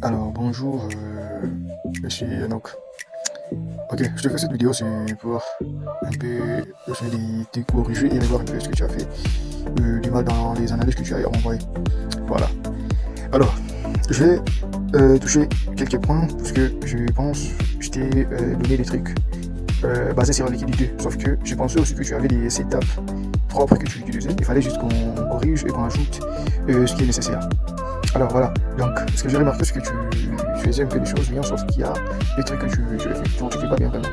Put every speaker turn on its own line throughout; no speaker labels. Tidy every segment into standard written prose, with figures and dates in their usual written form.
Alors bonjour, je suis Enoch. Ok, je te fais cette vidéo, c'est pour un peu essayer de te corriger et de voir un peu ce que tu as fait du mal dans les analyses que tu as renvoyées. Voilà. Alors, je vais toucher quelques points parce que je pense que je t'ai donné des trucs basés sur la liquidité. Sauf que je pensais aussi que tu avais des setups propres que tu utilisais. Il fallait juste qu'on corrige et qu'on ajoute ce qui est nécessaire. Alors voilà, donc ce que j'ai remarqué, c'est que tu faisais un peu des choses bien, sauf qu'il y a des trucs que tu fais, dont tu fais pas bien vraiment.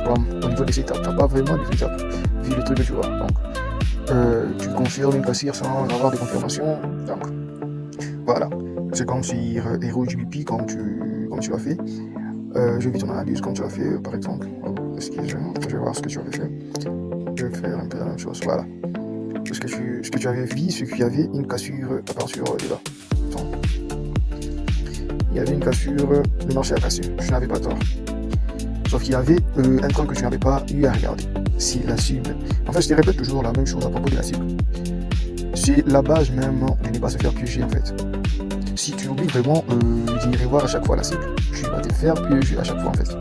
Comme au niveau des setups, tu n'as pas vraiment de setup, vu les trucs que tu vois. Donc tu confirmes une cassure sans avoir de confirmation. Donc voilà, c'est comme sur Hero GBP comme tu l'as fait. Je vais ton analyse comme tu l'as fait par exemple. Excusez-moi, je vais voir ce que tu avais fait. Je vais faire un peu la même chose, voilà. Ce que tu avais vu, c'est qu'il y avait une cassure à partir de là. Il y avait une cassure, le marché a cassé, je n'avais pas tort. Sauf qu'il y avait un truc que tu n'avais pas eu à regarder, c'est la cible. En fait, je te répète toujours la même chose à propos de la cible. C'est la base même de ne pas se faire piéger en fait. Si tu oublies vraiment d'y revoir à chaque fois la cible, tu vas te faire piéger à chaque fois en fait.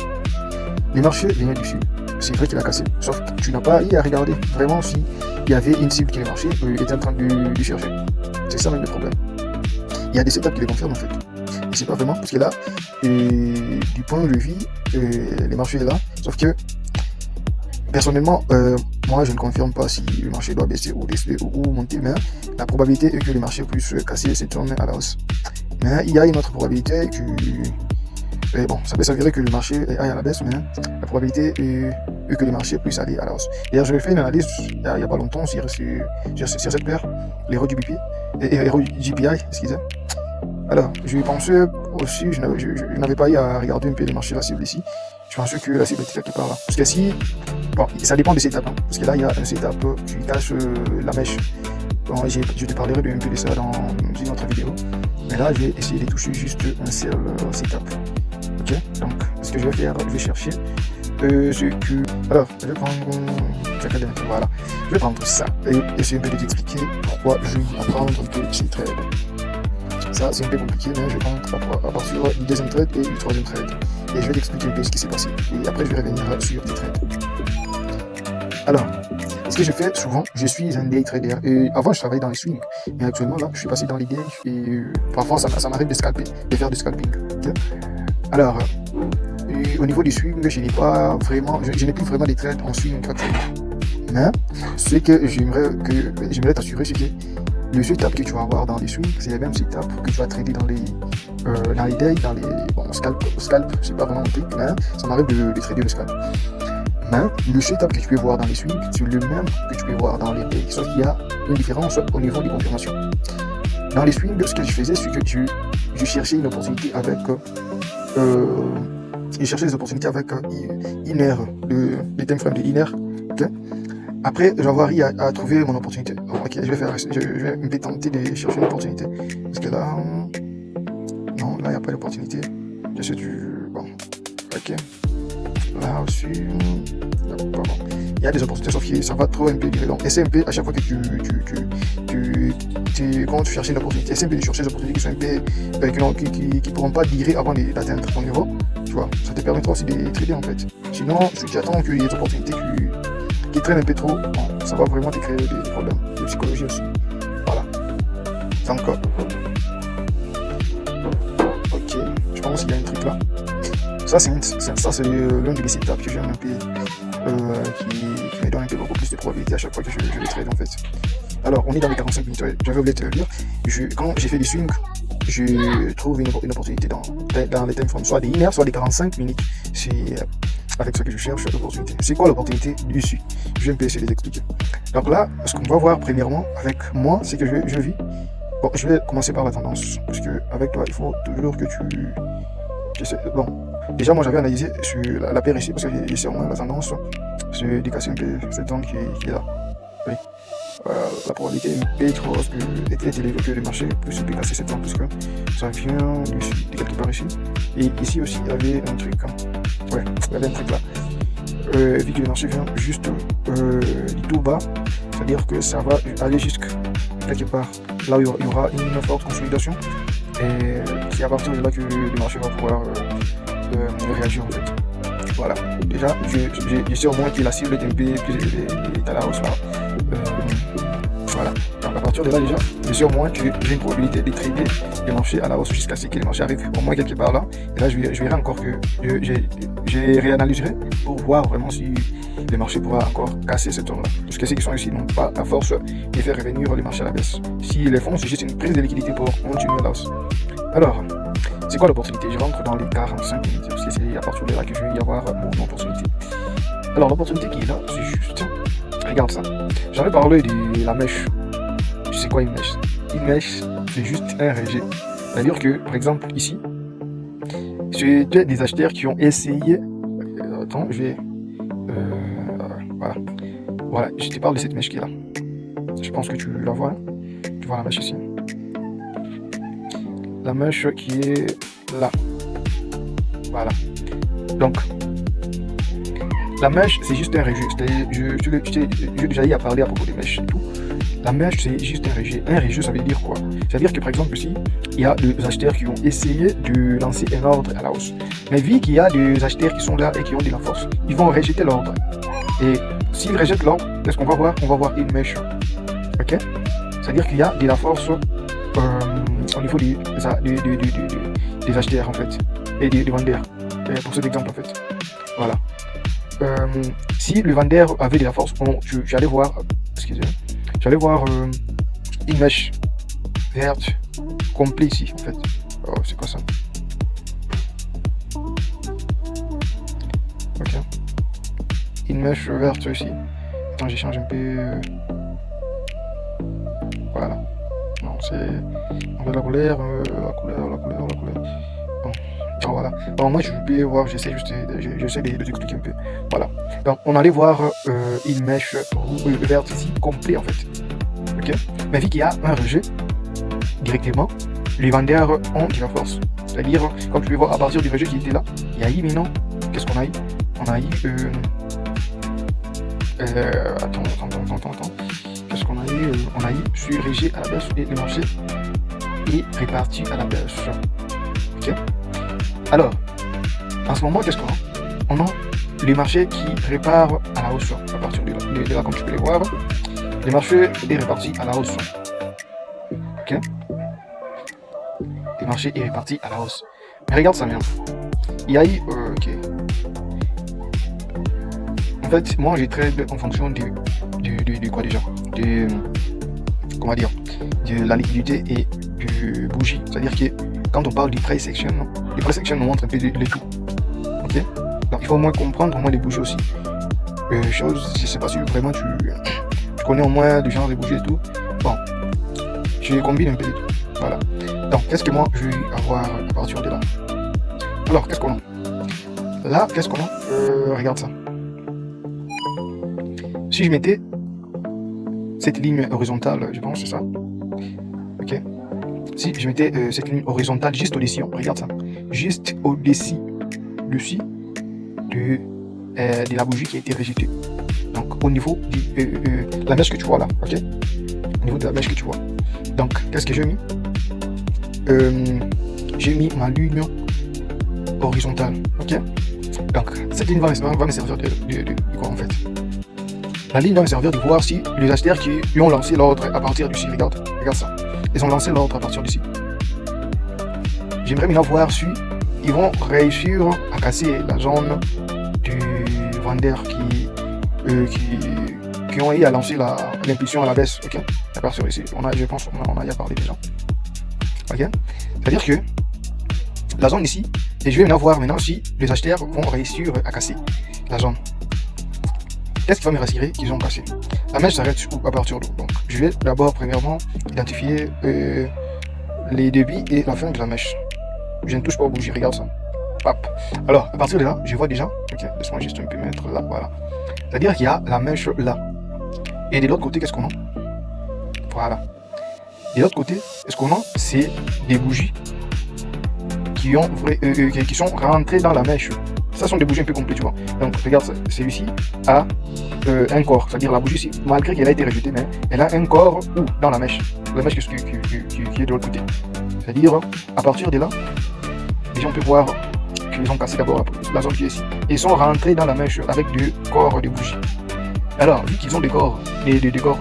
Les marchés venaient dessus, c'est vrai qu'il a cassé, sauf que tu n'as pas eu à regarder vraiment si il y avait une cible qui les marchés était en train de chercher. C'est ça même le problème. Il y a des setups qui les confirment en fait. Et c'est pas vraiment parce que là, du point de vue, les marchés là, sauf que personnellement, moi je ne confirme pas si le marché doit baisser ou monter, mais la probabilité est que le marché puisse casser et se tourne à la hausse. Mais il y a une autre probabilité que bon, ça peut s'avérer que le marché aille à la baisse, mais la probabilité est que le marché puisse aller à la hausse. D'ailleurs, je fait une analyse il n'y a pas longtemps sur cette paire, l'Hero GBP et Hero GPI, excusez. Alors, je pensais aussi, je n'avais pas eu à regarder un peu les marchés la cible ici. Je pensais que la cible était quelque part là. Parce que si, bon, ça dépend des setups, hein, parce que là, il y a un setup qui cache la mèche. Bon, je te parlerai un peu de ça dans une autre vidéo. Mais là, je vais essayer de toucher juste un seul setup. Ok, donc, ce que je vais faire, je vais chercher ce que... Alors, je vais prendre... Voilà, je vais prendre ça et essayer un peu de t'expliquer pourquoi je vais apprendre que c'est trade. Ça, c'est un peu compliqué, mais je vais prendre à partir du deuxième trade et du troisième trade. Et je vais t'expliquer un peu ce qui s'est passé. Et après, je vais revenir sur tes trades. Alors, ce que je fais souvent, je suis un day trader. Et avant, je travaillais dans les swings. Mais actuellement, là, je suis passé dans les days. Et parfois, ça m'arrive de scalper, de faire du scalping. Okay? Alors, au niveau du swing, je n'ai pas vraiment, je n'ai plus vraiment des trades en swing. Mais ce que j'aimerais t'assurer, c'est que le setup que tu vas avoir dans les swings, c'est les mêmes setups que tu vas trader dans les days, dans les scalp, c'est pas vraiment un truc, mais ça m'arrive de trader le scalp. Mais le setup que tu peux voir dans les swings, c'est le même que tu peux voir dans les days, sauf qu'il y a une différence au niveau des confirmations. Dans les swings, ce que je faisais, c'est que je cherchais une opportunité avec Iner, le time frame de Iner. Okay? Après, je vais avoir à trouver mon opportunité. Ok, je vais me tenter de chercher une opportunité. Parce que là, non, là, il n'y a pas d'opportunité. J'essaie bon, ok. Là aussi, bon. Il y a des opportunités, sauf que ça va trop un peu durer. Donc, essaie un peu, à chaque fois que quand tu cherches une opportunité, essaie un peu de chercher des opportunités qui sont un peu, qui pourront pas durer avant d'atteindre ton niveau. Tu vois, ça te permettra aussi de trader en fait. Sinon, si tu attends qu'il y ait des opportunités qui traînent un peu trop, bon, ça va vraiment te créer des problèmes de psychologie aussi. Voilà. Donc, ok, je pense qu'il y a un truc là. Ça, c'est l'un des setups que j'aime un peu, qui me donne un peu beaucoup plus de probabilité à chaque fois que je les trade en fait. Alors, on est dans les 45 minutes, j'avais oublié de te le dire. Quand j'ai fait des swings, je trouve une opportunité dans les time frames, soit des inner, soit des 45 minutes. C'est avec ce que je cherche l'opportunité. C'est quoi l'opportunité dessus? Je vais un peu essayer de t'expliquer. Donc là, ce qu'on va voir premièrement avec moi, c'est que je vis. Bon, je vais commencer par la tendance, parce que avec toi, il faut toujours que bon, déjà moi j'avais analysé sur la paire ici, parce que j'ai sûrement la tendance, c'est de casser un peu cette zone qui est là. Oui. La probabilité est trop est élevée que le marché puisse casser cette zone, parce que ça vient de quelque part ici. Et ici aussi, il y avait un truc. Ouais, il y avait un truc là. Vu que le marché vient juste du tout bas, c'est-à-dire que ça va aller jusqu'à quelque part là où il y aura une forte consolidation. Et c'est à partir de là que le marché va pouvoir réagir en fait. Voilà, déjà, je sais au moins que la cible est un peu plus élevée et à la hausse là. Voilà, donc à partir de là déjà, je sais au moins que j'ai une probabilité de trader les marchés à la hausse jusqu'à ce que les marchés arrivent au moins quelque part là. Et là, je verrai encore que je réanalyserai pour voir vraiment si les marchés pourront encore casser cette zone là. Parce que ceux qui sont ici n'ont pas la force de faire revenir les marchés à la baisse. S'ils les font, c'est juste une prise de liquidité pour continuer à la hausse. Alors, c'est quoi l'opportunité? Je rentre dans les 45 minutes, parce que c'est à partir de là que je vais y avoir mon opportunité. Alors, l'opportunité qui est là, c'est juste... Regarde ça. J'avais parlé de la mèche. Tu sais quoi une mèche? Une mèche, c'est juste un rejet. C'est-à-dire que, par exemple, ici, c'est des acheteurs qui ont essayé... attends, je vais... voilà. Voilà, je te parle de cette mèche qui est là. Je pense que tu la vois. Hein? Tu vois la mèche ici. La mèche qui est là. Voilà. Donc, la mèche, c'est juste un rejet. J'ai déjà eu à parler à propos des mèches et tout. La mèche, c'est juste un rejet. Un rejet, ça veut dire quoi? Ça veut dire que, par exemple, ici, il y a des acheteurs qui ont essayé de lancer un ordre à la hausse. Mais vu qu'il y a des acheteurs qui sont là et qui ont de la force, ils vont rejeter l'ordre. Et s'ils rejettent l'ordre, qu'est-ce qu'on va voir? On va voir une mèche. Ok? C'est-à-dire qu'il y a de la force au niveau des acheteurs en fait et des vendeurs pour cet exemple en fait. Voilà. Si le vendeur avait de la force, j'allais voir, excusez-moi, j'allais voir une mèche verte complète ici en fait. Oh, c'est quoi ça? Ok. Une mèche verte ici. Attends, j'échange un peu. Voilà. Non, c'est la couleur. Bon, donc, voilà. Bon, moi je peux voir, j'essaie de t'expliquer un peu. Voilà. Donc on allait voir une mèche verte ici, complet en fait. Ok. Mais vu qu'il y a un rejet directement, les vendeurs ont de la force. C'est-à-dire, comme tu peux voir, à partir du rejet qui était là, il y a eu maintenant, qu'est-ce qu'on a eu? On a eu attends. Qu'est-ce qu'on a eu? On a eu sur rejet à la baisse et le marché est réparti à la baisse. Ok. Alors, en ce moment, qu'est-ce qu'on a? On a les marchés qui réparent à la hausse. À partir de là, comme tu peux les voir, les marchés est réparti à la hausse. Ok. Les marchés est réparti à la hausse. Mais regarde ça bien. Il y a eu ok. En fait, moi, j'ai trade en fonction de quoi déjà? Comment dire? De la liquidité et du bougie. C'est-à-dire que quand on parle du price action, les price action nous montrent un peu les tout. Ok? Donc il faut au moins comprendre au moins les bougies aussi. Je sais pas si vraiment tu connais au moins le genre de bougies et tout. Bon, je combine un peu les tout. Voilà. Donc qu'est-ce que moi je vais avoir à partir de là? Alors qu'est-ce qu'on a? Là, qu'est-ce qu'on a? Regarde ça. Si je mettais cette ligne horizontale, je pense c'est ça. Ok. Si je mettais cette ligne horizontale juste au-dessus, regarde ça, juste au-dessus de la bougie qui a été rejetée. Donc au niveau de la mèche que tu vois là, ok. Au niveau de la mèche que tu vois. Donc qu'est-ce que j'ai mis? J'ai mis ma ligne horizontale, ok. Donc cette ligne va me servir de quoi en fait? La ligne va me servir de voir si les acheteurs qui ont lancé l'ordre à partir d'ici, regarde ça. Ils ont lancé l'ordre à partir d'ici. J'aimerais maintenant voir si ils vont réussir à casser la zone du vendeur qui ont eu à lancer l'impulsion à la baisse. Ok. À partir d'ici, je pense qu'on en a parlé déjà. Ok. C'est-à-dire que la zone ici, et je vais maintenant voir maintenant si les acheteurs vont réussir à casser la zone. Qu'est-ce qui va me rassurer qu'ils ont cassé? La mèche s'arrête à partir d'où? Donc, je vais d'abord, premièrement, identifier les débits et la fin de la mèche. Je ne touche pas aux bougies, regarde ça. Hop. Alors, à partir de là, je vois déjà. Ok, laisse-moi juste un peu mettre là, voilà. C'est-à-dire qu'il y a la mèche là. Et de l'autre côté, qu'est-ce qu'on a? Voilà. De l'autre côté, qu'est-ce qu'on a? C'est des bougies qui sont rentrées dans la mèche. Ça sont des bougies un peu complètes, tu vois. Donc, regarde, celui-ci a un corps, c'est-à-dire la bougie, malgré qu'elle a été rejetée, mais elle a un corps où dans la mèche qui est de l'autre côté. C'est-à-dire, à partir de là, les gens peuvent voir qu'ils ont cassé d'abord la zone qui est ici. Et ils sont rentrés dans la mèche avec deux corps de bougie. Alors, vu qu'ils ont des corps, des corps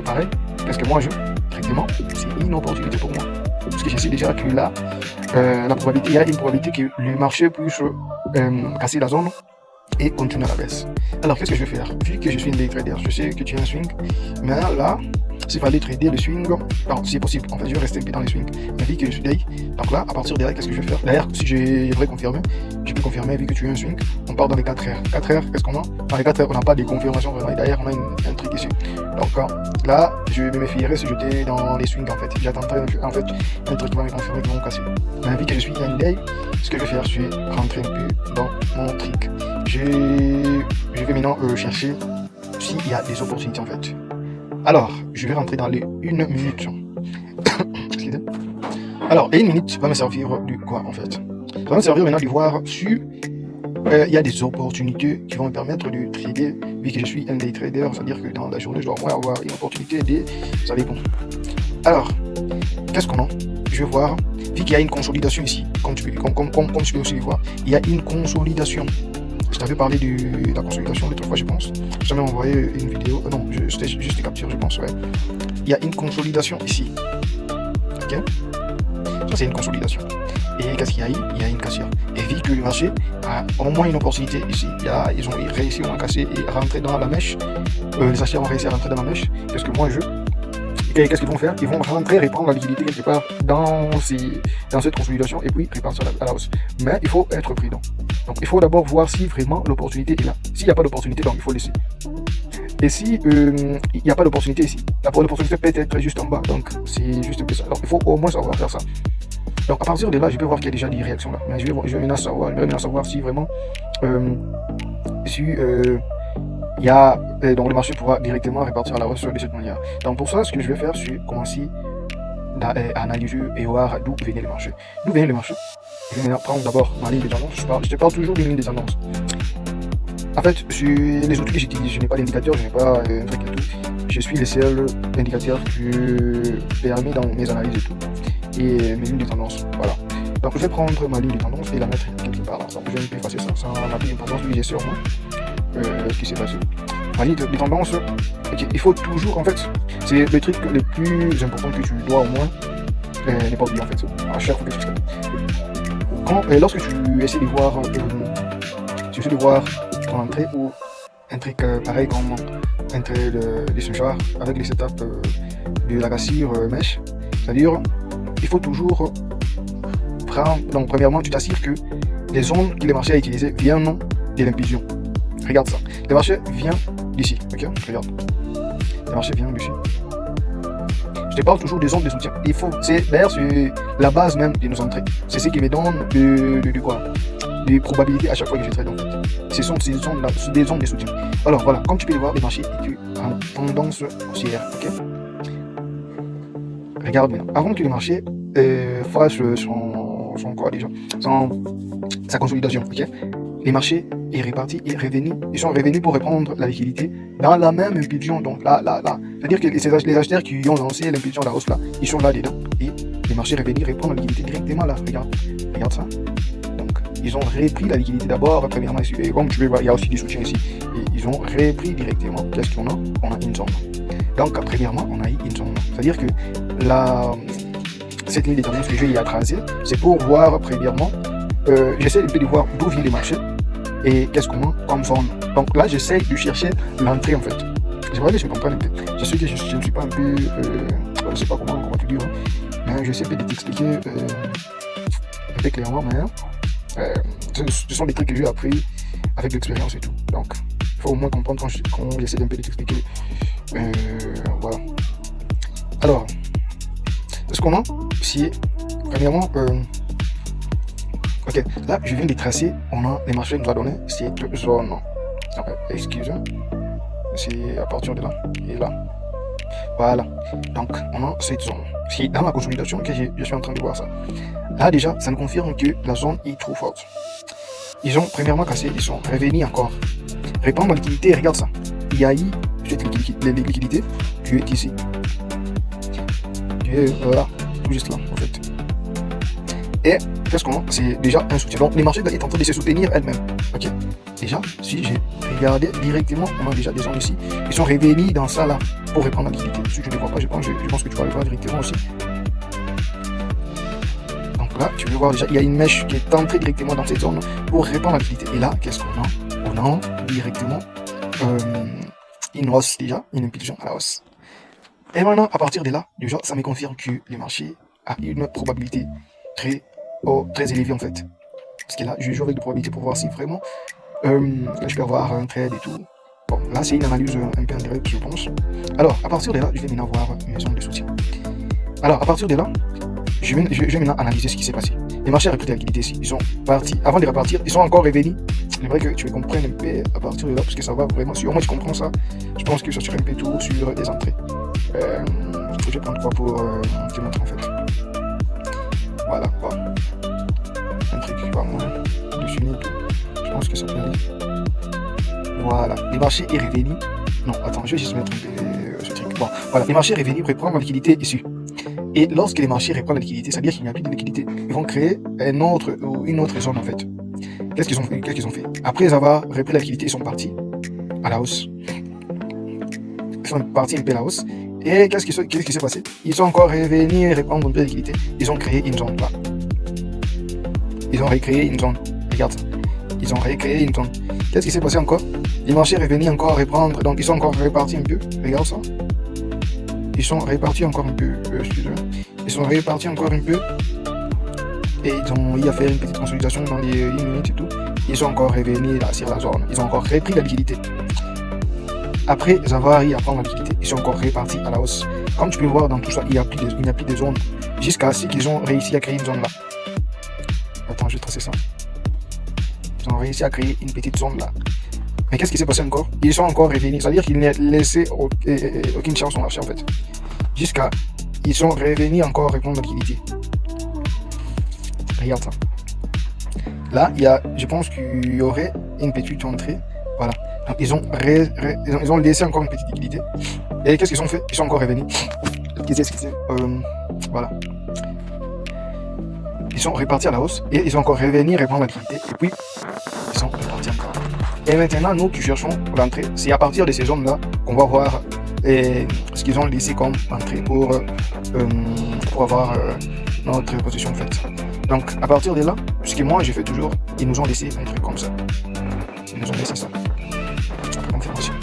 pareils, qu'est-ce que moi je directement, c'est une opportunité pour moi. Parce que je sais déjà que là, la probabilité, il y a une probabilité que le marché puisse casser la zone et continuer à la baisse. Alors, qu'est-ce que je vais faire? Vu que je suis un day trader, je sais que tu as un swing, mais là, s'il fallait trader le swing, non, c'est possible. En fait, je vais rester un peu dans le swing. Mais vu que je suis day, donc là, à partir de là, qu'est-ce que je vais faire? D'ailleurs, si je devrais confirmer, je peux confirmer, vu que tu as un swing, on part dans les 4 heures. 4 heures, qu'est-ce qu'on a? Dans les 4 heures, on n'a pas de confirmation vraiment. Et d'ailleurs, on a un truc ici. Donc là, je me méfierais si j'étais dans les swings en fait. J'attendrai en fait un truc qui va me confirmer qu'ils vont casser. Mais vu que je suis un day, ce que je vais faire, je vais rentrer un peu dans mon trick. Je vais maintenant chercher s'il y a des opportunités en fait. Alors, je vais rentrer dans les 1 minute. Alors, et 1 minute va me servir de quoi en fait? Ça va me servir maintenant de voir si il y a des opportunités qui vont me permettre de trader, vu que je suis un day trader, c'est-à-dire que dans la journée, je dois au moins avoir une opportunité de... Ça dépend. Alors, qu'est-ce qu'on a? Je vais voir, vu qu'il y a une consolidation ici, comme tu peux aussi le voir, il y a une consolidation. Je t'avais parlé de la consolidation l'autre fois, je pense. Je t'avais envoyé une vidéo. Non, c'était juste une capture, je pense, ouais. Il y a une consolidation ici. Ok? Ça, c'est une consolidation. Et qu'est-ce qu'il y a? Il y a une cassure. Et vu que le marché a au moins une opportunité ici, ils ont réussi à casser et à rentrer dans la mèche. Les acheteurs ont réussi à rentrer dans la mèche. Qu'est-ce que moi je... Et qu'est-ce qu'ils vont faire? Ils vont rentrer et prendre la liquidité quelque part dans cette consolidation et puis repartir à la hausse. Mais il faut être prudent. Donc il faut d'abord voir si vraiment l'opportunité est là. S'il n'y a pas d'opportunité, donc il faut laisser. Et si il n'y a pas d'opportunité ici, l'opportunité peut être juste en bas. Donc c'est juste un peu ça. Donc il faut au moins savoir faire ça. Donc à partir de là, je peux voir qu'il y a déjà des réactions là. Mais je vais maintenant savoir si vraiment il y a, donc le marché pourra directement répartir à la hausse de cette manière. Donc pour ça, ce que je vais faire, c'est commencer à analyser et voir d'où venait le marché. D'où venait le marché? Je vais maintenant prendre d'abord ma ligne de tendance. Je te parle toujours d'une ligne de tendance. En fait, sur les outils que j'utilise, je n'ai pas d'indicateur, je n'ai pas un truc et tout. Je suis le seul indicateur que permet dans mes analyses et tout. Et mes lignes de tendance, voilà. Donc je vais prendre ma ligne de tendance et la mettre quelque part. Donc je vais un peu effacer ça, sans ma ligne de tendance, oui j'ai sûrement ce qui s'est passé. Ma ligne de tendance, okay, il faut toujours, en fait, c'est le truc le plus important que tu dois au moins ne pas oublier en fait, à chaque fois que tu fais. Lorsque tu essaies de voir, ton entrée ou un truc pareil comme entrée de ce genre avec les setups de la cassure mèche, c'est-à-dire il faut toujours prendre, donc premièrement tu t'assures que les zones que le marché a utilisées viennent de l'impulsion. Regarde ça, le marché vient d'ici, ok, regarde, le marché vient d'ici. Je te parle toujours des zones de soutien. Il faut, d'ailleurs c'est la base même de nos entrées. C'est ce qui me donne de quoi, des probabilités à chaque fois que je trade en fait. Ce sont ces zones là, des zones de soutien. Alors voilà, comme tu peux le voir, le marché est en tendance haussière, ok. Regarde maintenant, avant que le marché fasse son quoi déjà, sa consolidation, ok. Les marchés est reparti et revenu. Ils sont revenus pour reprendre la liquidité dans la même impulsion. Donc là. C'est-à-dire que les acheteurs qui ont lancé l'impulsion de la hausse là, ils sont là dedans. Et les marchés revenus reprendre la liquidité directement là. Regarde ça. Donc ils ont repris la liquidité d'abord, premièrement ici. Et comme tu peux voir, il y a aussi du soutien ici. Et ils ont repris directement. Qu'est-ce qu'on a? On a une zone. Donc premièrement, on a eu une zone. C'est-à-dire que cette ligne de tendance que j'ai tracée, c'est pour voir premièrement, j'essaie de voir d'où vient les marchés. Et qu'est-ce qu'on a comme zone. Donc là, j'essaie de chercher l'entrée en fait. C'est vrai que je comprends un peu. Je sais que je ne suis pas un peu... je ne sais pas comment te dire. Mais j'essaie de t'expliquer un peu clairement. Mais ce sont des trucs que j'ai appris avec l'expérience et tout. Donc, il faut au moins comprendre quand j'essaie un peu de t'expliquer. Voilà. Alors, ce qu'on a, c'est premièrement... ok, là je viens de tracer, on a les marchés nous a donné cette zone. Excusez, c'est à partir de là et là. Voilà, donc on a cette zone. C'est dans la consolidation que je suis en train de voir ça. Là déjà, ça me confirme que la zone est trop forte. Ils ont premièrement cassé, ils sont revenus encore. Répondre à la liquidité, regarde ça. Il y a eu cette liquidité qui est ici. Qui est là, tout juste là en fait. Et qu'est-ce qu'on a? C'est déjà un soutien. Donc les marchés est en train de se soutenir elles-mêmes. Ok. Déjà, si j'ai regardé directement, on a déjà des zones ici. Ils sont revenus dans ça là pour reprendre la liquidité. Si je ne vois pas, je pense que tu vas le voir directement aussi. Donc là, tu peux voir déjà, il y a une mèche qui est entrée directement dans cette zone pour reprendre la liquidité. Et là, qu'est-ce qu'on a? On a directement une hausse déjà, une impulsion à la hausse. Et maintenant, à partir de là, déjà, ça me confirme que le marché a une probabilité très élevée en fait. Parce que là, je joue avec des probabilités pour voir si vraiment je peux avoir un trade et tout. Bon, là, c'est une analyse un peu indirecte, je pense. Alors, à partir de là, je vais maintenant voir mes zones de soutien. Alors, à partir de là, je vais maintenant analyser ce qui s'est passé. Les marchés ont repris la liquidité ici. Ils sont partis. Avant de repartir, ils sont encore revenus. J'aimerais que tu comprennes un peu à partir de là, parce que ça va vraiment. Si au moins tu comprends ça, je pense que ça serait un peu tout sur les entrées. Je vais prendre quoi pour te montrer en fait. Voilà quoi. Un truc qui va moins dessus. Je pense que ça peut aller. Voilà. Les marchés est revenu. Non, attends, je vais juste mettre un peu ce truc. Bon, voilà. Les marchés est revenu reprendre la liquidité ici. Et lorsque les marchés reprennent la liquidité, c'est-à-dire qu'il n'y a plus de liquidité, ils vont créer une autre zone en fait. Qu'est-ce qu'ils ont fait? Après avoir repris la liquidité, ils sont partis à la hausse. Ils sont partis un peu à la hausse. Et qu'est-ce qui s'est passé? Ils sont encore revenus reprendre un peu de liquidité. Ils ont créé une zone là. Ils ont recréé une zone. Regarde ça. Ils ont recréé une zone. Qu'est-ce qui s'est passé encore? Les marchés revenus encore reprendre. Donc ils sont encore repartis un peu. Regarde ça. Ils sont répartis encore un peu. Excusez-moi. Ils sont répartis encore un peu. Et ils ont eu à faire une petite consolidation dans les 1 minute et tout. Ils sont encore revenus là sur la zone. Ils ont encore repris la liquidité. Après avoir eu à prendre la liquidité, ils sont encore répartis à la hausse. Comme tu peux voir dans tout ça, il n'y a plus de zone. Jusqu'à ce qu'ils ont réussi à créer une zone là. Attends, je vais tracer ça. Ils ont réussi à créer une petite zone là. Mais qu'est-ce qui s'est passé encore? Ils sont encore revenus. C'est-à-dire qu'ils n'ont laissé aucune chance au marché en fait. Jusqu'à ils sont revenus encore répondre à la liquidité. Regarde ça. Là, je pense qu'il y aurait une petite entrée. Voilà. Donc, ils ont laissé encore une petite liquidité. Et qu'est-ce qu'ils ont fait? Ils sont encore revenus. Voilà. Ils sont répartis à la hausse et ils sont encore revenus répondre à la liquidité. Et puis, ils sont répartis encore. Et maintenant, nous qui cherchons l'entrée, c'est à partir de ces zones-là qu'on va voir ce qu'ils ont laissé comme entrée pour avoir notre position en fait. Donc, à partir de là, ce que moi j'ai fait toujours, ils nous ont laissé un truc comme ça. Ils nous ont laissé ça. Après confirmation.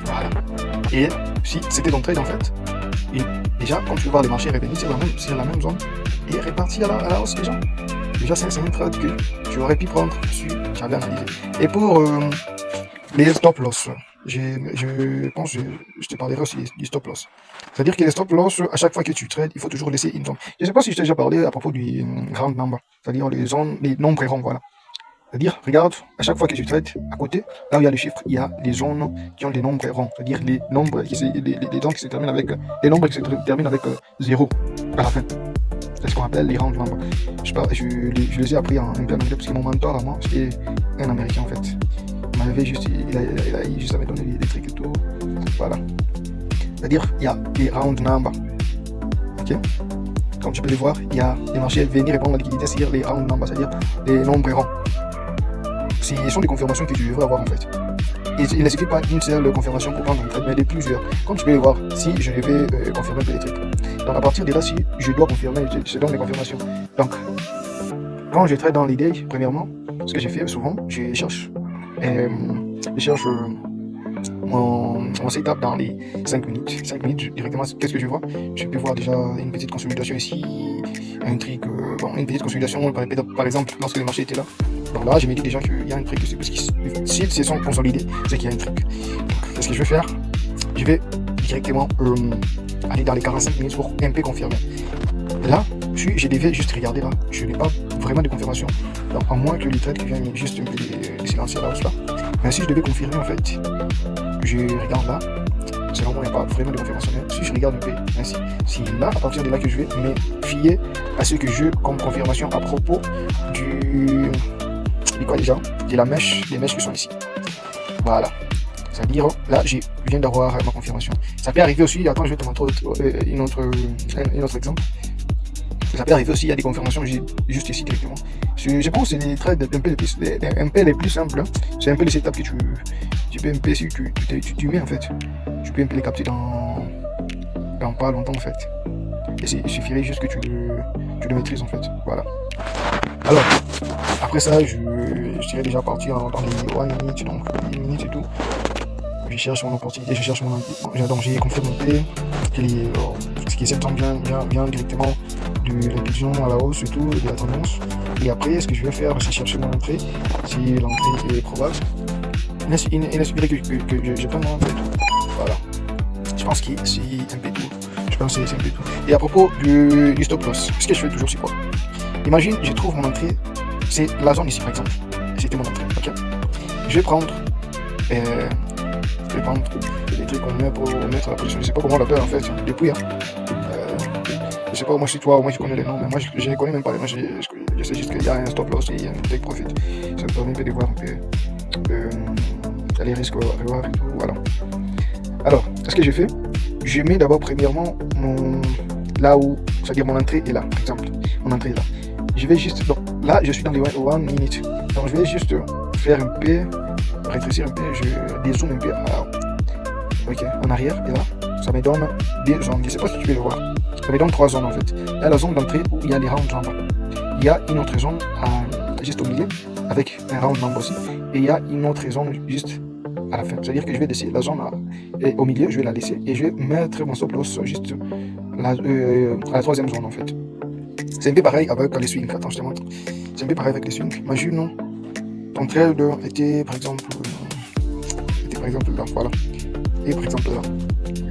Voilà. Et si c'était ton trade en fait, déjà, quand tu vas voir les marchés revenus, c'est la même zone. Et réparti à la hausse déjà. Déjà, c'est un trade que tu aurais pu prendre si tu avais analysé. Et pour les stop loss, je pense que je te parlerai aussi du stop loss. C'est-à-dire que les stop loss, à chaque fois que tu trades, il faut toujours laisser une zone. Je ne sais pas si je t'ai déjà parlé à propos du round number, c'est-à-dire les nombres ronds, voilà. C'est-à-dire, regarde, à chaque fois que tu trades, à côté, là où il y a les chiffres, il y a les zones qui ont des nombres ronds. C'est-à-dire les nombres qui se terminent avec, les nombres qui se terminent avec 0 à la fin. C'est ce qu'on appelle les round numbers. Je les ai appris un peu en anglais parce que mon mentor à moi, c'était un américain en fait. Il m'avait juste, il a juste à me donner des trucs et tout. Voilà. C'est-à-dire, il y a les round numbers. Ok? Comme tu peux les voir, il y a les marchés venir répondre à la liquidité, c'est-à-dire les round numbers, c'est-à-dire les nombres ronds. Ce sont des confirmations que tu devrais avoir en fait. Il ne suffit pas d'une seule confirmation pour prendre un trade, mais de plusieurs. Comme tu peux le voir, si je devais confirmer les trucs. Donc à partir de là, si je dois confirmer, je donne les confirmations. Donc, quand je trade dans l'idée, premièrement, ce que j'ai fait souvent, je cherche mon setup dans les 5 minutes. 5 minutes, directement, qu'est-ce que je vois? Je peux voir déjà une petite consolidation ici, un truc, une petite consolidation, par exemple, lorsque le marché était là. Donc là, je me dis déjà qu'il y a un truc, parce que s'ils se sont consolidés, c'est qu'il y a un truc. Donc, qu'est-ce que je vais faire? Je vais directement aller dans les 45 minutes pour un peu confirmer. Et là, je devais juste regarder là, je n'ai pas vraiment de confirmation. Donc, à moins que les trades qui viennent juste un peu de silencier la hausse là. Mais si je devais confirmer en fait, je regarde là, selon moi il n'y a pas vraiment de confirmation. Mais si je regarde un peu ainsi, c'est là, à partir de là que je vais me fier à ce que j'ai comme confirmation à propos de la mèche, des mèches qui sont ici. Voilà. C'est-à-dire, là, je viens d'avoir ma confirmation. Ça peut arriver aussi, attends, je vais te montrer un autre exemple. Ça peut arriver aussi, il y a des confirmations juste ici directement. Je pense que c'est les trades MP les plus simples. Hein. C'est un peu les setups que tu peux MP si tu mets en fait. Tu peux MP les capter dans pas longtemps en fait. Et il suffirait juste que tu le maîtrises en fait. Voilà. Alors, après ça, je serais déjà parti dans les 1 minute, donc 1 minute et tout. Je cherche mon opportunité, je cherche mon envie. Donc j'ai confirmé mon P, ce qui est septembre vient directement de l'impulsion à la hausse et tout, de la tendance. Et après, ce que je vais faire, c'est chercher mon entrée, si l'entrée est probable. Il espérait que je prenne mon entrée. Voilà. Je pense que c'est un peu tout. Je pense que c'est un peu tout. Et à propos du stop loss, ce que je fais toujours, c'est quoi? Imagine, je trouve mon entrée, c'est la zone ici par exemple. C'était mon entrée, ok? Je vais prendre les trucs qu'on met pour mettre la position. Je sais pas comment on l'appelle en fait, depuis. Hein. Je sais pas, moi si toi, moi je connais les noms, mais moi je ne connais même pas les noms. Je sais juste qu'il y a un stop loss et un take profit. Ça me permet de voir un peu les risques à revoir et tout. Voilà. Alors, ce que je fais, je mets d'abord premièrement là où, c'est-à-dire mon entrée est là, par exemple. Mon entrée est là. Je vais juste, donc là je suis dans les 1 minute. Donc je vais juste faire un peu, rétrécir un peu, je dézoome un peu en arrière et là, ça me donne des zones. Je ne sais pas si tu peux le voir. Ça me donne 3 zones en fait. Là, la zone d'entrée où il y a les rounds en bas. Il y a une autre zone juste au milieu avec un round en bas aussi. Et il y a une autre zone juste à la fin. C'est-à-dire que je vais laisser la zone au milieu, je vais la laisser et je vais mettre mon stop loss juste à la 3e zone en fait. C'est un peu pareil avec les swings. Attends, je te montre. C'est un peu pareil avec les swings. Imagine, non, ton trade était par exemple là, voilà. Et par exemple là,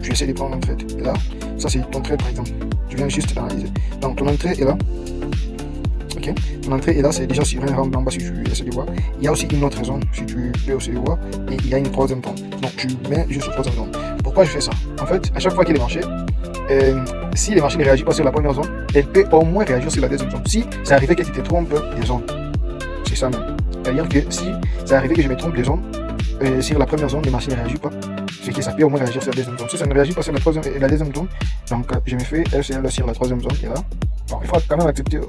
tu essaies de prendre un trade. Et là, ça c'est ton trade par exemple. Tu viens juste d'analyser. Donc ton entrée est là. Ok. Ton entrée est là, c'est déjà sur un round en bas si tu essaies de voir. Il y a aussi une autre zone si tu peux aussi le voir. Et il y a une 3e zone. Donc tu mets juste sur 3e zone. Pourquoi je fais ça? En fait, à chaque fois qu'il y a des marchés, si les marchés ne réagissent pas sur la première zone, elle peut au moins réagir sur la 2e zone. Si ça arrivait que tu te trompes des zones, c'est ça même. C'est-à-dire que si ça arrivait que je me trompe des zones, sur la première zone, les marchés ne réagissent pas, c'est que ça peut au moins réagir sur la 2e zone. Si ça ne réagit pas sur la 2e zone, donc je me fais LCL sur la 3e zone et là. Bon, il faut quand même accepter,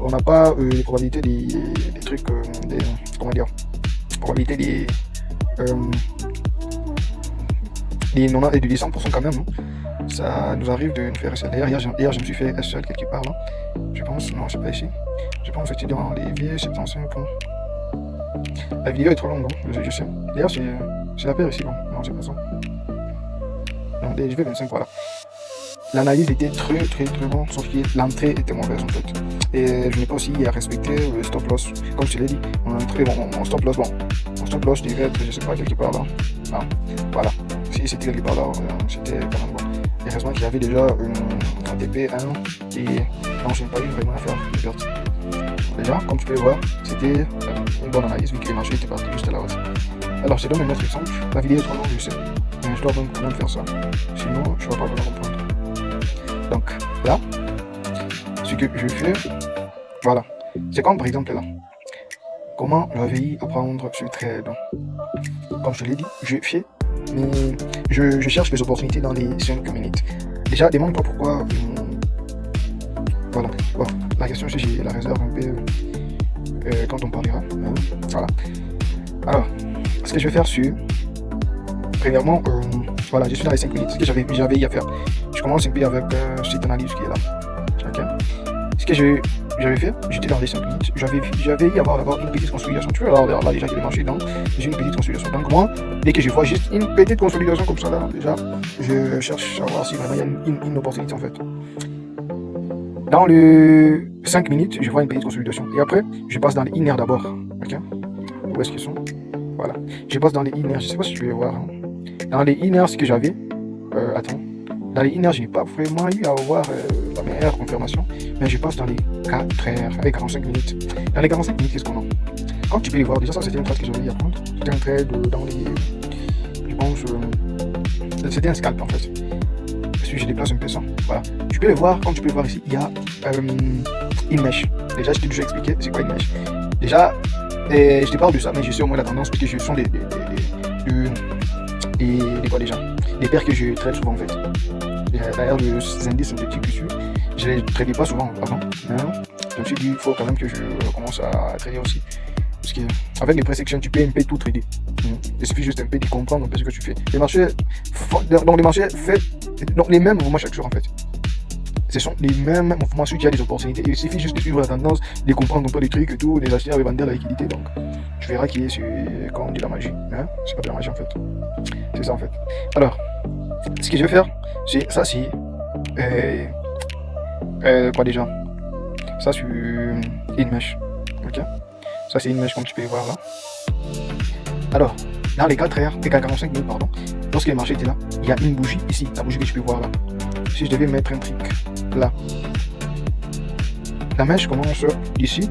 on n'a pas les probabilités des trucs, comment dire, probabilité des 90 et du 100% quand même. Hein. Ça nous arrive de nous faire SL. D'ailleurs, hier, je me suis fait SL quelque part là. Je pense, non, c'est pas ici. Je pense que c'était dans les vieilles 75 ans. La vidéo est trop longue, hein, je sais. D'ailleurs, c'est la paire ici, bon. Non, c'est pas ça. Non, je vais 25, voilà. L'analyse était très bonne, sauf que l'entrée était mauvaise en fait. Et je n'ai pas aussi à respecter le stop loss. Comme je l'ai dit, mon stop loss, mon stop loss devait être, je sais pas, quelque part là. Ah, voilà. Si c'était quelque part là, c'était quand même bon. Et heureusement qu'il y avait déjà un TP1 et non, je n'ai pas eu vraiment à faire de perte. Déjà, comme tu peux le voir, c'était une bonne analyse vu que les marchés étaient partis juste à la hausse. Alors, je te donne un autre exemple. La vidéo est trop longue, je sais. Mais je dois quand même faire ça. Sinon, je ne vais pas vraiment comprendre. Donc là, ce que je fais, voilà. C'est comme par exemple là. Comment réveiller à prendre ce trade? Comme je l'ai dit, je cherche les opportunités dans les 5 minutes. Déjà, demande-toi pourquoi. Voilà. Bon, la question c'est j'ai la réserve un peu quand on parlera. Voilà. Alors, ce que je vais faire c'est premièrement, voilà, je suis dans les 5 minutes. Ce que j'avais à faire. Je commence un peu avec cette analyse qui est là. Okay. Ce que j'avais fait, j'étais dans les 5 minutes. J'avais eu avoir d'abord une petite consolidation. Tu vois, là déjà qu'il est marché dans une petite consolidation. Donc moi, dès que je vois juste une petite consolidation comme ça là, déjà, je cherche à voir si vraiment il y a une opportunité en fait. Dans les 5 minutes, je vois une petite consolidation. Et après, je passe dans les inner d'abord. Ok. Où est-ce qu'ils sont? Voilà. Je passe dans les inner. Je sais pas si tu peux voir. Hein. Dans les inner, ce que j'avais. Attends. Dans les inner, je n'ai pas vraiment eu à avoir la meilleure confirmation. Mais je passe dans les 4 heures avec 45 minutes. Dans les 45 minutes, qu'est-ce qu'on a? Comme tu peux les voir, déjà, ça c'était un trade que j'avais eu à prendre. C'était un trade dans les. Je pense. C'était un scalp en fait. Si je déplace un peu ça. Voilà. Tu peux le voir, comme tu peux le voir ici, il y a une mèche. Déjà, je t'ai déjà expliqué c'est quoi une mèche. Déjà, je te parle de ça, mais je sais au moins la tendance, parce que ce sont des quoi déjà? Des paires que je traite souvent en fait. D'ailleurs, les indices sont des petits dessus. je ne tradais pas souvent avant. Hein. Je me suis dit, il faut quand même que je commence à trader aussi. Parce qu'avec les price action, tu peux un peu tout trader. Il suffit juste un peu de comprendre un peu ce que tu fais. Les marchés, donc les marchés donc les mêmes mouvements chaque jour en fait. Ce sont les mêmes mouvements sur qui il y a des opportunités. Il suffit juste de suivre la tendance, de comprendre un peu les trucs et tout, les acheter et vendre la liquidité. Donc tu verras qu'il est comme on dit la magie. Hein? C'est pas de la magie en fait. C'est ça en fait. Alors, ce que je vais faire, c'est ça, c'est quoi déjà? Ça c'est une mèche. Ok? Ça c'est une mèche comme tu peux voir là. Alors, dans les 4 heures, et 45 minutes, pardon, lorsque le marché était là, il y a une bougie ici, la bougie que tu peux voir là. Si je devais mettre un truc là, la mèche commence ici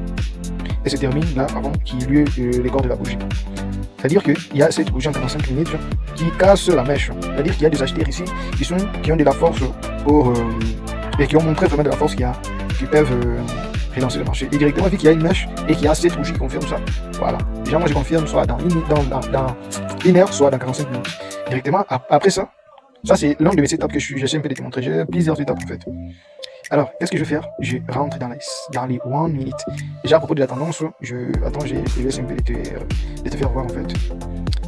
et se termine là avant qu'il y ait les corps de la bougie. C'est-à-dire qu'il y a cette bougie en 45 minutes qui casse la mèche. C'est-à-dire qu'il y a des acheteurs ici qui ont de la force et qui ont montré vraiment de la force qui peuvent relancer le marché. Et directement, vu qu'il y a une mèche et qu'il y a cette bougie qui confirme ça, voilà. Déjà, moi je confirme soit dans une heure, soit dans 45 minutes. Directement, après ça, ça c'est l'un de mes setups que j'essaie un peu de te montrer. J'ai plusieurs setups en fait. Alors, qu'est-ce que je vais faire? Je rentre dans les 1 minute. Déjà à propos de la tendance, je vais essayer un peu de te faire voir en fait.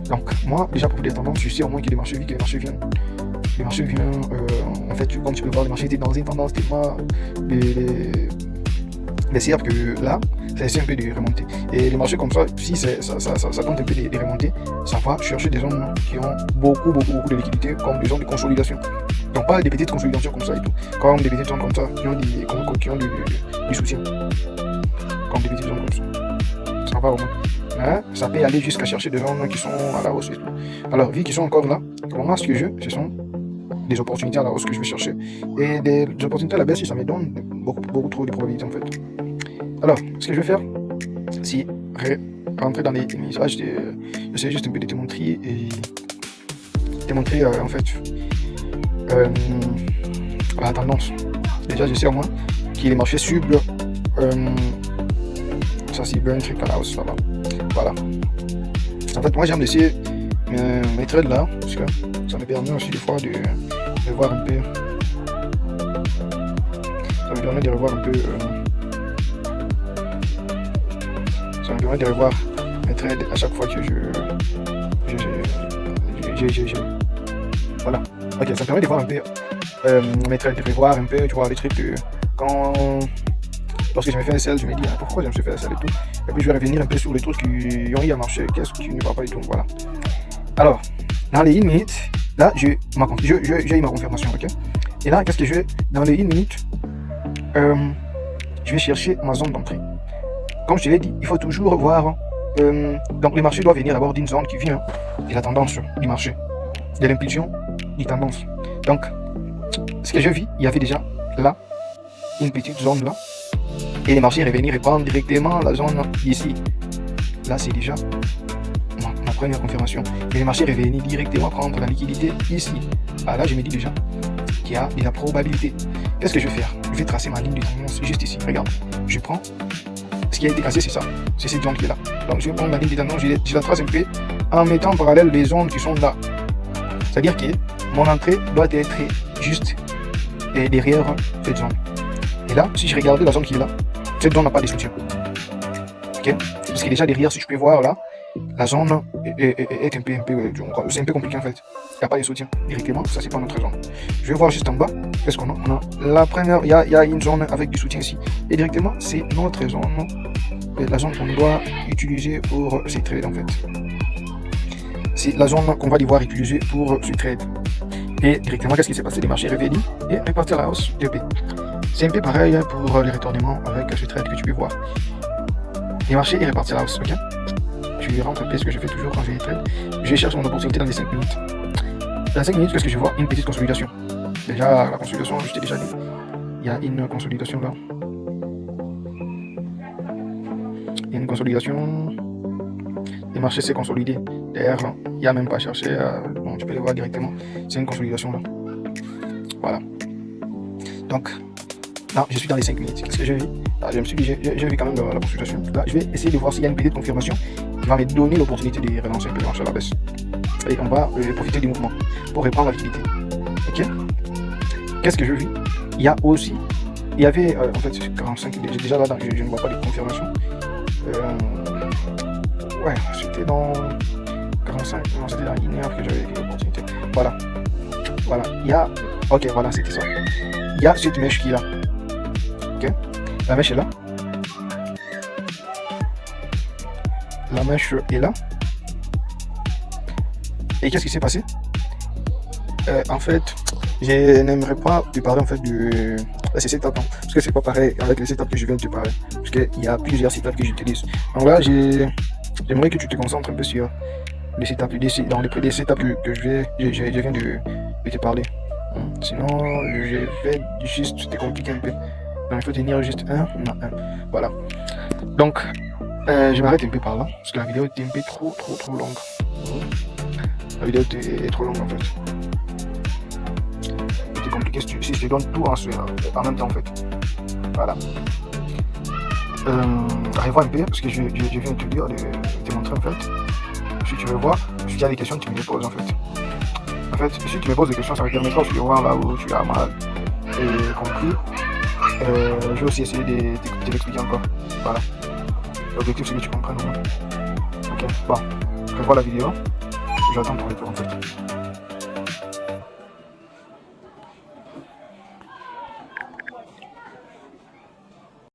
Donc, moi, déjà à propos de la tendance, je sais au moins que les marchés viennent. Les marchés viennent, en fait, comme tu peux voir, les marchés étaient dans une tendance tellement baissière que là, ça essaie un peu de remonter. Et les marchés comme ça, si ça tente un peu de remonter, ça va chercher des zones qui ont beaucoup de liquidité, comme des zones de consolidation. Donc pas des petites consolidations comme ça et tout, comme des petites zones comme ça qui ont du soutien. Comme des petites zones comme ça. Ça va au moins. Hein? Ça peut aller jusqu'à chercher des zones qui sont à la hausse et tout. Alors, vu qu'ils sont encore là, pour moi, ce que ce sont des opportunités à la hausse que je vais chercher. Et des opportunités à la baisse, ça me donne beaucoup trop de probabilités en fait. Alors, ce que je vais faire, c'est rentrer dans les messages. J'essaie juste un peu de te montrer en fait la tendance. Déjà, je sais au moins qu'il est marché sub. Ça, c'est un truc à la hausse là-bas. Voilà. En fait, moi, j'aime laisser mes trades là, parce que ça me permet aussi des fois de voir un peu. Ça me permet de revoir un peu. Ça me permet de revoir mes trades à chaque fois que voilà. Ok, ça me permet de voir un peu mes trades, de revoir un peu, tu vois, les trucs de lorsque je me fais un sell, je me dis pourquoi je me suis fait un sell et tout. Et puis je vais revenir un peu sur les trucs qui ont eu à marcher, qu'est-ce qui ne va pas et tout. Voilà. Alors, dans les 1 minute, là, j'ai eu ma confirmation, ok. Et là, qu'est-ce que je vais dans les 1 minute, je vais chercher ma zone d'entrée. Comme je te l'ai dit, il faut toujours voir. Donc, le marché doit venir d'abord d'une zone qui vient de la tendance du marché, de l'impulsion des tendances. Donc, ce que je vis, il y avait déjà là une petite zone là. Et les marchés revenir et prendre directement la zone ici. Là, c'est déjà ma première confirmation. Et les marchés revenir directement prendre la liquidité ici. Ah, là, je me dis déjà qu'il y a de la probabilité. Qu'est-ce que je vais faire? Je vais tracer ma ligne de tendance juste ici. Regarde, je prends. Ce qui a été cassé, c'est ça. C'est cette zone qui est là. Donc, je vais prendre la ligne de tendance, je la trace un peu en mettant en parallèle les zones qui sont là. C'est-à-dire que mon entrée doit être juste derrière cette zone. Et là, si je regarde la zone qui est là, cette zone n'a pas de soutien. Ok? Parce que déjà derrière, si je peux voir là, la zone est un peu c'est un peu compliqué en fait. Il n'y a pas de soutien directement, ça c'est pas notre zone. Je vais voir juste en bas, qu'est-ce qu'on a? On a la première, il y a une zone avec du soutien ici. Et directement, c'est notre zone, la zone qu'on doit utiliser pour ces trades en fait. C'est la zone qu'on va devoir utiliser pour ce trade. Et directement, qu'est-ce qui s'est passé? Les marchés revenus et repartir à la hausse de P. C'est un peu pareil pour les retournements avec ce trade que tu peux voir. Les marchés est reparti à la hausse, ok? Tu rentres un peu ce que je fais toujours quand j'ai les trades. Je cherche mon opportunité dans les 5 minutes. Dans les 5 minutes, qu'est-ce que je vois? Une petite consolidation. Déjà, la consolidation, je t'ai déjà dit. Il y a une consolidation là. Il y a une consolidation. Le marché s'est consolidé. D'ailleurs, il n'y a même pas à chercher. Bon, tu peux le voir directement. C'est une consolidation là. Voilà. Donc, là, je suis dans les 5 minutes. Qu'est-ce que j'ai vu? Là, je me suis dit, j'ai vu quand même la consultation. Là, je vais essayer de voir s'il y a une petite confirmation qui va me donner l'opportunité de relancer un peu le marché à la baisse. Et on va profiter du mouvement pour reprendre la liquidité. Ok? Qu'est-ce que je vis? Il y a aussi il y avait en fait 45, déjà là, je ne vois pas de confirmation. Ouais, c'était dans 45, non, c'était dans la Guinée que j'avais l'opportunité. Voilà, voilà, il y a, ok, voilà, c'était ça. Il y a cette mèche qui est là, ok, la mèche est là. La mèche est là. Et qu'est-ce qui s'est passé? En fait, je n'aimerais pas te parler en fait de ces setups, parce que c'est pas pareil avec les setups que je viens de te parler, parce qu'il y a plusieurs setups que j'utilise. Donc là, j'aimerais que tu te concentres un peu sur les setups, dans les setups que je viens de te parler. Sinon, je vais juste te compliquer un peu. Donc il faut tenir juste un. Voilà. Donc, je m'arrête un peu par là, parce que la vidéo est un peu trop longue. La vidéo est trop longue en fait. C'est compliqué si je te donne tout en même temps en fait. Voilà. Revois un peu, parce que je viens de te dire, de te montrer en fait. Si tu veux voir, si tu as des questions, tu me les poses en fait. En fait, si tu me poses des questions, ça me permettra de voir là où tu as mal compris. Je vais aussi essayer de t'expliquer encore. Voilà. L'objectif c'est que tu comprennes au moins. Ok, bon, revois la vidéo. J'attends ton retour en fait.